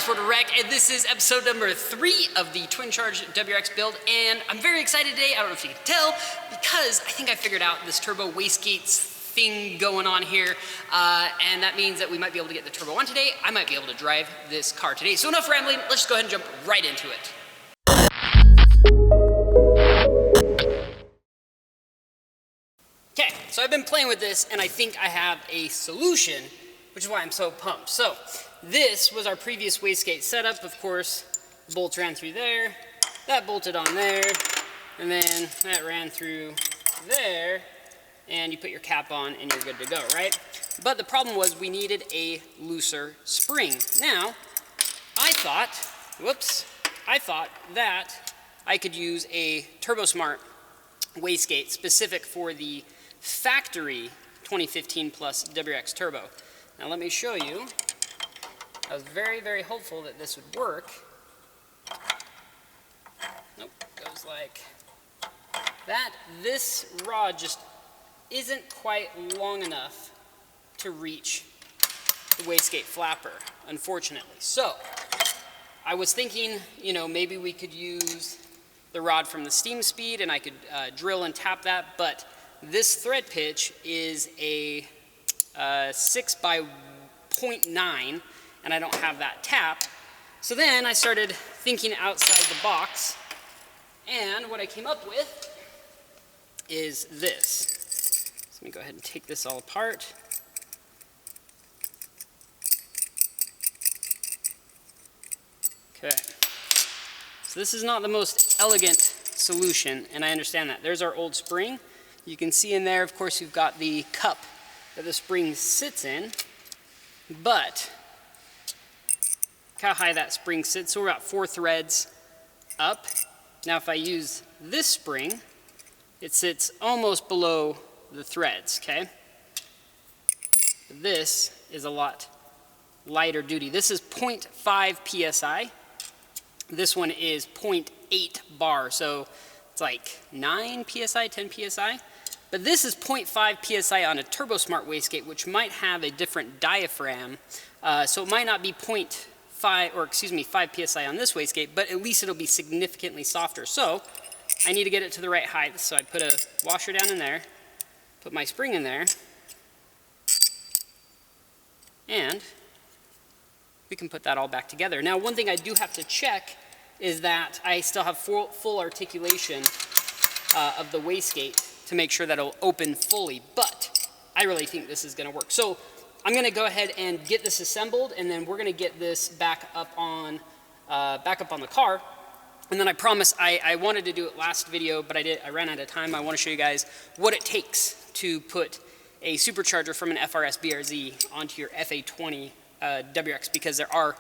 RallySport and this is episode number 3 of the Twincharged WRX build, and I'm very excited today. I don't know if you can tell, because I think I figured out this turbo wastegates thing going on here, and that means that we might be able to get the turbo on today. I might be able to drive this car today. So enough rambling, let's just go ahead and jump right into it. Okay, so I've been playing with this, and I think I have a solution, which is why I'm so pumped. So this was our previous wastegate setup. Of course, the bolts ran through there, that bolted on there, and then that ran through there, and you put your cap on and you're good to go, right? But the problem was we needed a looser spring. Now, I thought that I could use a TurboSmart wastegate specific for the factory 2015 plus WRX Turbo. Now let me show you. I was very, very hopeful that this would work. Nope, goes like that. This rod just isn't quite long enough to reach the wastegate flapper, unfortunately. So I was thinking, you know, maybe we could use the rod from the steam speed and I could drill and tap that, but this thread pitch is a 6 by 0.9, and I don't have that tap. So then I started thinking outside the box, and what I came up with is this. So let me go ahead and take this all apart. Okay. So this is not the most elegant solution, and I understand that. There's our old spring. You can see in there, of course, you've got the cup that the spring sits in, but look how high that spring sits. So we're about 4 threads up. Now if I use this spring, it sits almost below the threads, okay? This is a lot lighter duty. This is 0.5 PSI. This one is 0.8 bar, so it's like 9 PSI, 10 PSI. But this is 0.5 PSI on a TurboSmart wastegate, which might have a different diaphragm. So it might not be 5 PSI on this wastegate, but at least it'll be significantly softer. So I need to get it to the right height. So I put a washer down in there, put my spring in there, and we can put that all back together. Now, one thing I do have to check is that I still have full articulation of the wastegate to make sure that it'll open fully, but I really think this is gonna work. So I'm gonna go ahead and get this assembled, and then we're gonna get this back up on the car. And then I promise, I wanted to do it last video, but I ran out of time. I wanna show you guys what it takes to put a supercharger from an FRS BRZ onto your FA20 WRX, because there are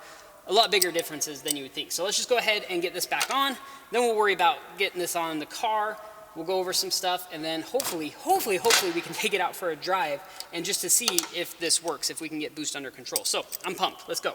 a lot bigger differences than you would think. So let's just go ahead and get this back on. Then we'll worry about getting this on the car. We'll go over some stuff, and then hopefully we can take it out for a drive, and just to see if this works, if we can get boost under control. So I'm pumped. Let's go.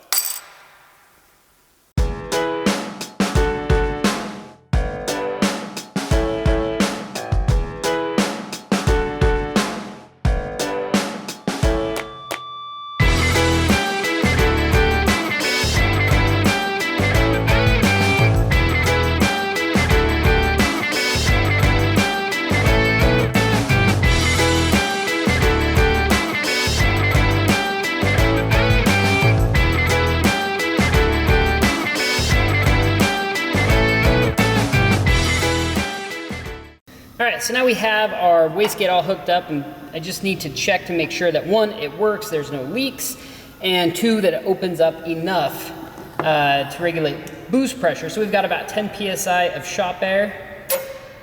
Alright, so now we have our wastegate all hooked up, and I just need to check to make sure that 1, it works, there's no leaks, and 2, that it opens up enough to regulate boost pressure. So we've got about 10 PSI of shop air.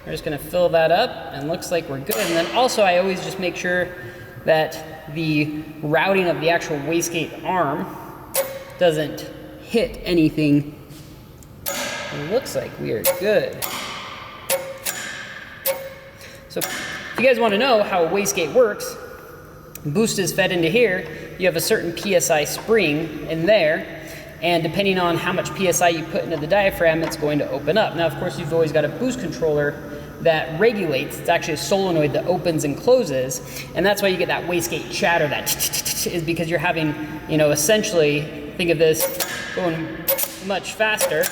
We're just going to fill that up, and looks like we're good. And then also I always just make sure that the routing of the actual wastegate arm doesn't hit anything. It looks like we are good. So if you guys want to know how a wastegate works, boost is fed into here. You have a certain PSI spring in there, and depending on how much PSI you put into the diaphragm, it's going to open up. Now, of course, you've always got a boost controller that regulates. It's actually a solenoid that opens and closes, and that's why you get that wastegate chatter. That is because you're having, you know, essentially think of this going much faster,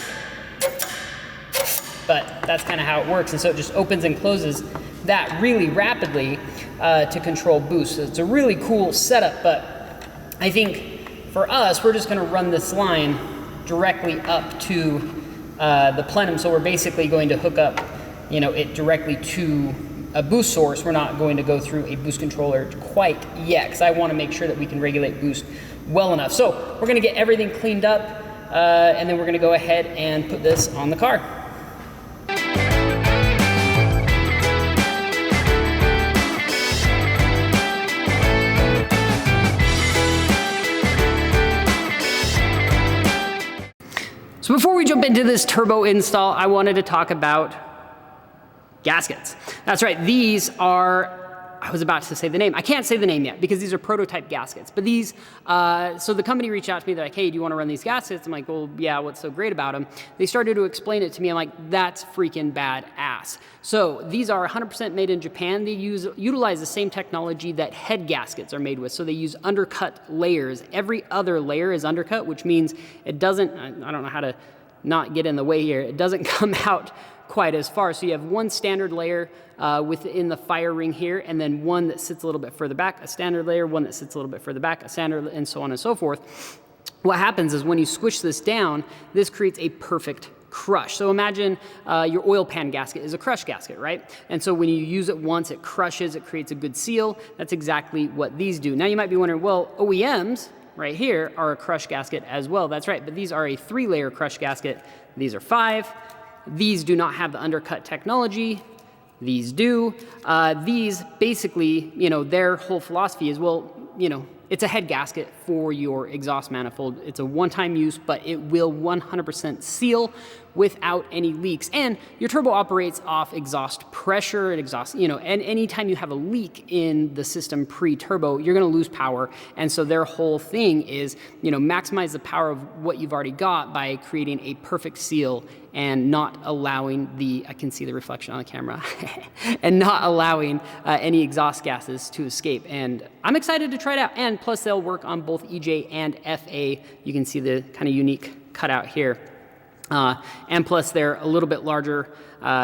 but that's kind of how it works. And so it just opens and closes that really rapidly to control boost. So it's a really cool setup, but I think for us, we're just gonna run this line directly up to the plenum. So we're basically going to hook up, you know, it directly to a boost source. We're not going to go through a boost controller quite yet, because I want to make sure that we can regulate boost well enough. So we're going to get everything cleaned up, and then we're going to go ahead and put this on the car. So before we jump into this turbo install, I wanted to talk about gaskets. That's right, these are, I was about to say the name. I can't say the name yet because these are prototype gaskets. But these, so the company reached out to me, they're like, hey, do you want to run these gaskets? I'm like, well, yeah, what's so great about them? They started to explain it to me. I'm like, that's freaking badass. So these are 100% made in Japan. They utilize the same technology that head gaskets are made with. So they use undercut layers. Every other layer is undercut, which means it doesn't, I don't know how to not get in the way here. It doesn't come out quite as far. So you have one standard layer within the fire ring here, and then one that sits a little bit further back, a standard layer, one that sits a little bit further back, a standard, and so on and so forth. What happens is when you squish this down, this creates a perfect crush. So imagine your oil pan gasket is a crush gasket, right? And so when you use it once, it crushes, it creates a good seal. That's exactly what these do. Now you might be wondering, well, OEMs right here are a crush gasket as well. That's right, but these are a 3-layer crush gasket. These are 5. These do not have the undercut technology. These do. These basically, you know, their whole philosophy is, well, you know, it's a head gasket for your exhaust manifold. It's a one-time use, but it will 100% seal without any leaks. And your turbo operates off exhaust pressure and exhaust, you know, and anytime you have a leak in the system pre-turbo, you're gonna lose power. And so their whole thing is, you know, maximize the power of what you've already got by creating a perfect seal and not allowing the, I can see the reflection on the camera, and not allowing any exhaust gases to escape. And I'm excited to try it out. And plus they'll work on both EJ and FA. You can see the kind of unique cutout here. And plus they're a little bit larger,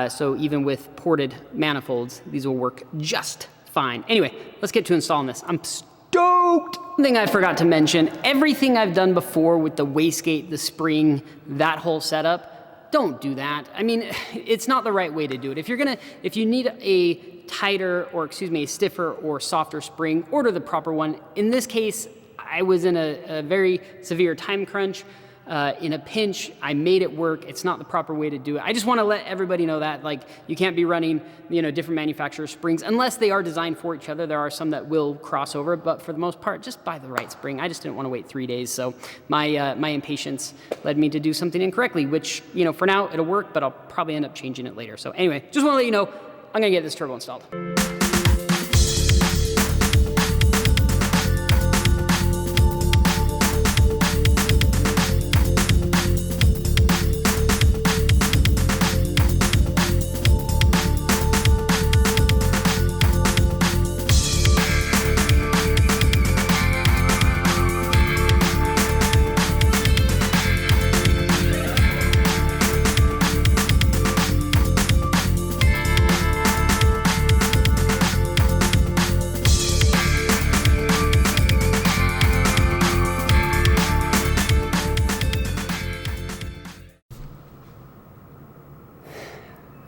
so even with ported manifolds, these will work just fine. Anyway, let's get to installing this. I'm stoked! One thing I forgot to mention, everything I've done before with the wastegate, the spring, that whole setup, don't do that. I mean, it's not the right way to do it. If you need a tighter, or excuse me, a stiffer or softer spring, order the proper one. In this case, I was in a very severe time crunch. In a pinch, I made it work. It's not the proper way to do it. I just want to let everybody know that, like, you can't be running, you know, different manufacturers' springs unless they are designed for each other. There are some that will cross over, but for the most part, just buy the right spring. I just didn't want to wait 3 days, so my my impatience led me to do something incorrectly, which, you know, for now it'll work, but I'll probably end up changing it later. So anyway, just want to let you know, I'm gonna get this turbo installed.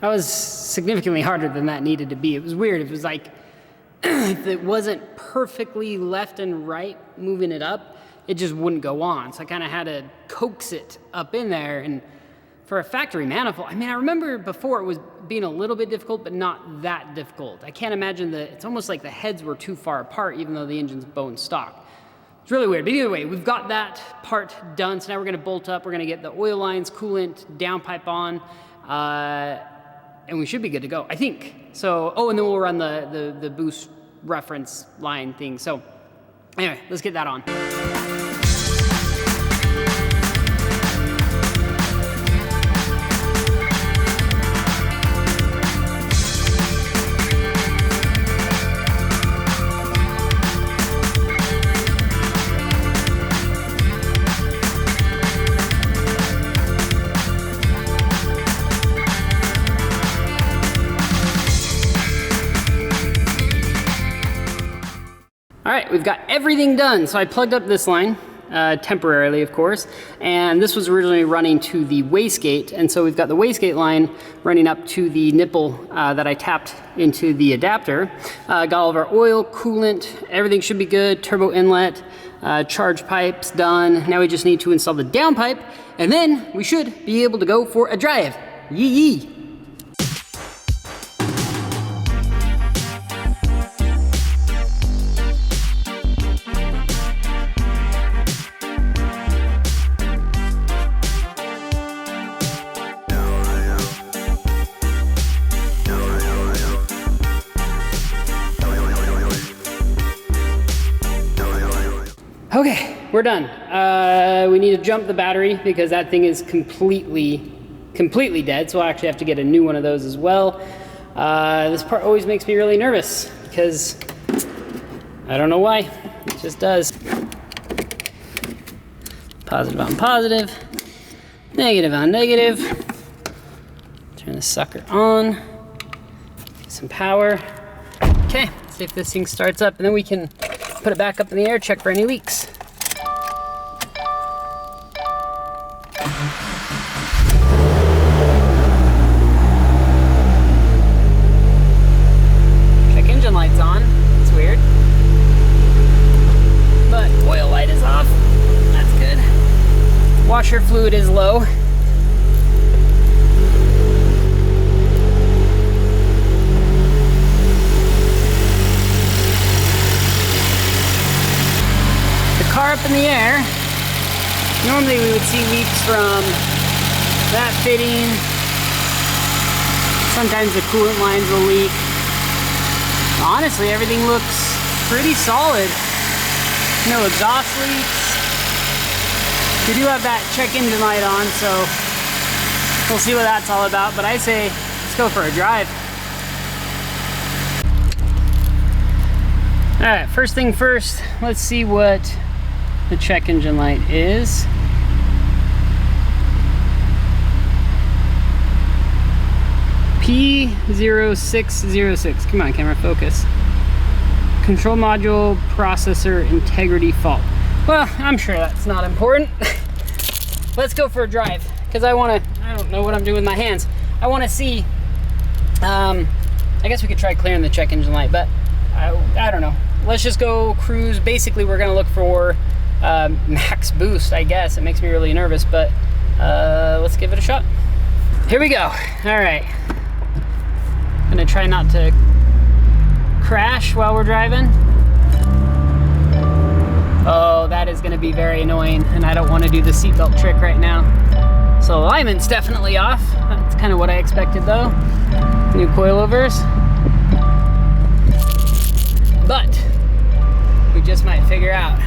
That was significantly harder than that needed to be. It was weird. It was like, if it wasn't perfectly left and right moving it up, it just wouldn't go on. So I kind of had to coax it up in there. And for a factory manifold, I mean, I remember before it was being a little bit difficult, but not that difficult. I can't imagine that. It's almost like the heads were too far apart, even though the engine's bone stock. It's really weird. But either way, we've got that part done. So now we're going to bolt up. We're going to get the oil lines, coolant, downpipe on. And we should be good to go, I think. So, oh, and then we'll run the boost reference line thing. So anyway, let's get that on. right, we've got everything done. So I plugged up this line, temporarily of course, and this was originally running to the wastegate, and so we've got the wastegate line running up to the nipple that I tapped into the adapter. Got all of our oil, coolant, everything should be good, turbo inlet, charge pipes done. Now we just need to install the downpipe, and then we should be able to go for a drive. Yee yee. Okay, we're done. We need to jump the battery because that thing is completely dead, so I'll actually have to get a new one of those as well. This part always makes me really nervous because I don't know why, it just does. Positive on positive, negative on negative. Turn the sucker on, get some power. Okay, let's see if this thing starts up, and then we can put it back up in the air, check for any leaks. Check engine light's on. It's weird. But oil light is off. That's good. Washer fluid is low. Car up in the air. Normally we would see leaks from that fitting. Sometimes the coolant lines will leak. Honestly, everything looks pretty solid. No exhaust leaks. We do have that check engine light on, so we'll see what that's all about. But I say, let's go for a drive. All right, first thing first, let's see what the check engine light is. P0606. Come on, camera, focus. Control module processor integrity fault. Well, I'm sure that's not important. Let's go for a drive because I don't know what I'm doing with my hands. I want to see. I guess we could try clearing the check engine light, but I don't know. Let's just go cruise. Basically, we're gonna look for max boost, I guess. It makes me really nervous, but let's give it a shot. Here we go. All right. I'm gonna try not to crash while we're driving. Oh, that is gonna be very annoying, and I don't want to do the seatbelt trick right now. So alignment's definitely off. That's kind of what I expected though. New coilovers. But we just might figure out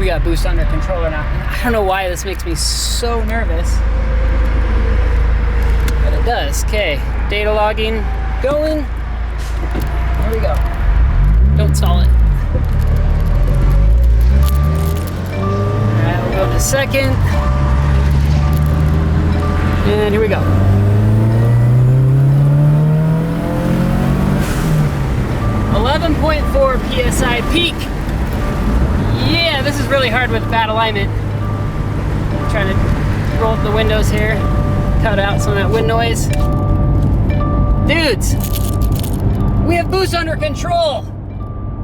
we got boost under control or not. I don't know why this makes me so nervous, but it does. Okay, data logging going. Here we go. Don't stall it. All right, we'll go to second. And here we go. 11.4 PSI peak. Yeah, this is really hard with bad alignment. I'm trying to roll up the windows here, cut out some of that wind noise. Dudes, we have boost under control.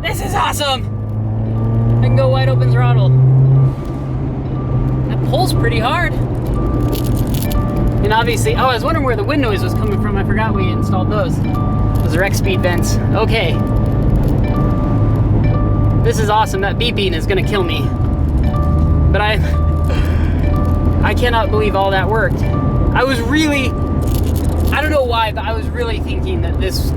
This is awesome. I can go wide open throttle. That pulls pretty hard. And obviously, oh, I was wondering where the wind noise was coming from. I forgot we installed those. Those are X speed vents. Okay. This is awesome. That beeping is gonna kill me. But I cannot believe all that worked. I don't know why, but I was really thinking that this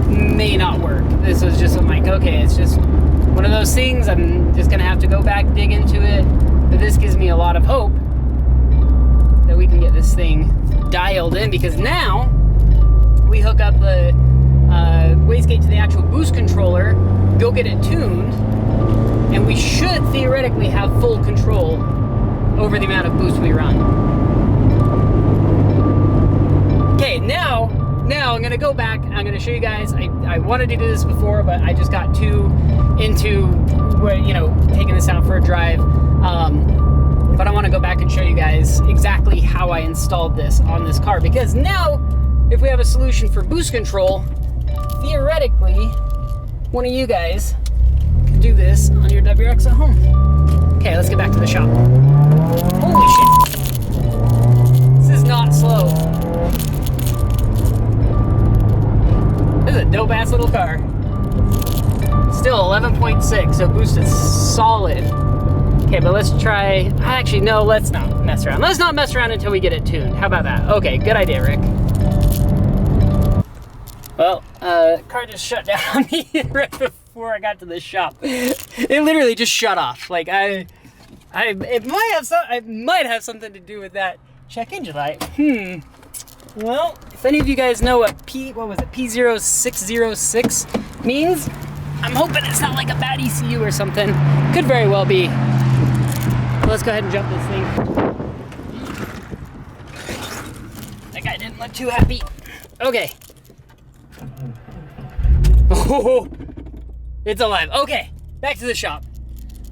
may not work. This was just, I'm like, okay, it's just one of those things. I'm just gonna have to go back, dig into it. But this gives me a lot of hope that we can get this thing dialed in, because now we hook up the wastegate to the actual boost controller, go get it tuned, and we should theoretically have full control over the amount of boost we run. Okay, now now I'm gonna go back. I'm gonna show you guys. I wanted to do this before, but I just got too into, you know, taking this out for a drive. But I want to go back and show you guys exactly how I installed this on this car, because now, if we have a solution for boost control, theoretically, one of you guys can do this on your WRX at home. Okay, let's get back to the shop. Holy shit! This is not slow. This is a dope-ass little car. Still 11.6, so boost is solid. Okay, but let's try, actually, no, let's not mess around. Let's not mess around until we get it tuned. How about that? Okay, good idea, Rick. Well, car just shut down on me right before I got to the shop. It literally just shut off. Like, it might have something to do with that check engine light. Well, if any of you guys know what P0606 means, I'm hoping it's not like a bad ECU or something. Could very well be. Let's go ahead and jump this thing. That guy didn't look too happy. Okay. Oh, it's alive. Okay, back to the shop.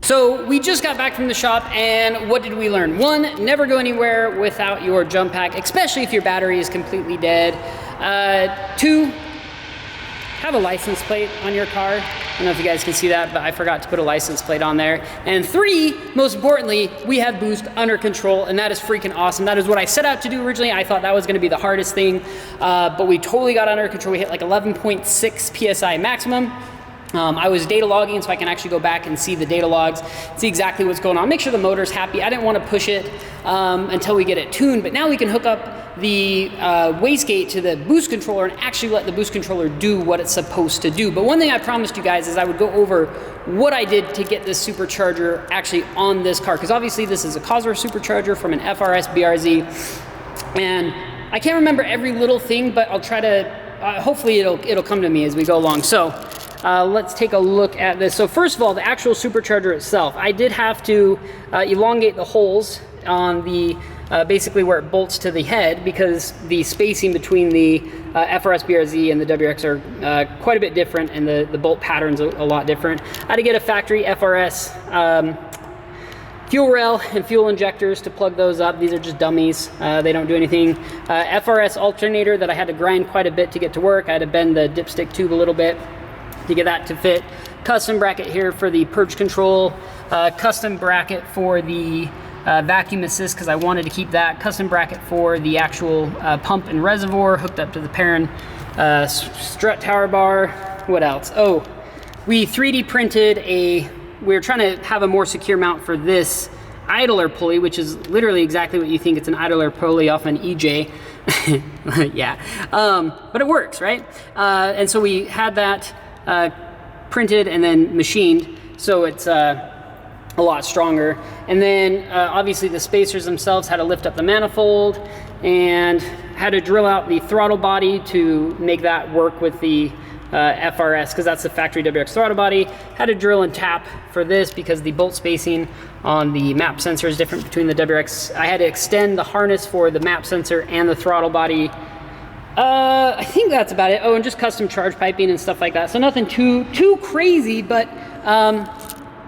So we just got back from the shop, and what did we learn? One, never go anywhere without your jump pack, especially if your battery is completely dead. Two, have a license plate on your car. I don't know if you guys can see that, but I forgot to put a license plate on there. And three, most importantly, we have boost under control, and that is freaking awesome. That is what I set out to do originally. I thought that was gonna be the hardest thing, but we totally got under control. We hit like 11.6 PSI maximum. I was data logging, so I can actually go back and see the data logs, see exactly what's going on, make sure the motor's happy. I didn't want to push it until we get it tuned, but now we can hook up the wastegate to the boost controller and actually let the boost controller do what it's supposed to do. But one thing I promised you guys is I would go over what I did to get this supercharger actually on this car, because obviously this is a Cosworth supercharger from an FRS BRZ, and I can't remember every little thing, but I'll try to, hopefully it'll come to me as we go along. So let's take a look at this. So first of all, the actual supercharger itself, I did have to elongate the holes on the basically where it bolts to the head, because the spacing between the FRS BRZ and the WRX are quite a bit different, and the bolt pattern's a lot different. I had to get a factory FRS fuel rail and fuel injectors to plug those up. These are just dummies. They don't do anything. FRS alternator that I had to grind quite a bit to get to work. I had to bend the dipstick tube a little bit to get that to fit. Custom bracket here for the purge control. Custom bracket for the vacuum assist, because I wanted to keep that. Custom bracket for the actual pump and reservoir hooked up to the Perrin strut tower bar. What else? Oh, we 3D printed we were trying to have a more secure mount for this idler pulley, which is literally exactly what you think. It's an idler pulley off an EJ. Yeah, but it works, right? And so we had that printed and then machined, so it's a lot stronger. And then obviously the spacers themselves had to lift up the manifold and had to drill out the throttle body to make that work with the FRS, because that's the factory WRX throttle body. Had to drill and tap for this because the bolt spacing on the map sensor is different between the WRX. I had to extend the harness for the map sensor and the throttle body. I think that's about it. Oh, and just custom charge piping and stuff like that. So nothing too crazy, but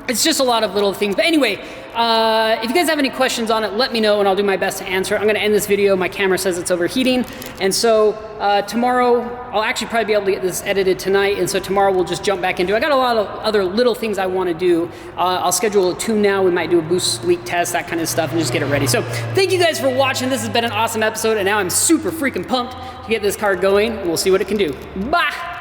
it's just a lot of little things. But anyway, if you guys have any questions on it, let me know and I'll do my best to answer. I'm gonna end this video. My camera says it's overheating. And so tomorrow, I'll actually probably be able to get this edited tonight. And so tomorrow we'll just jump back into it. I got a lot of other little things I wanna do. I'll schedule a tune now. We might do a boost leak test, that kind of stuff, and just get it ready. So thank you guys for watching. This has been an awesome episode, and now I'm super freaking pumped to get this car going, and we'll see what it can do. Bye.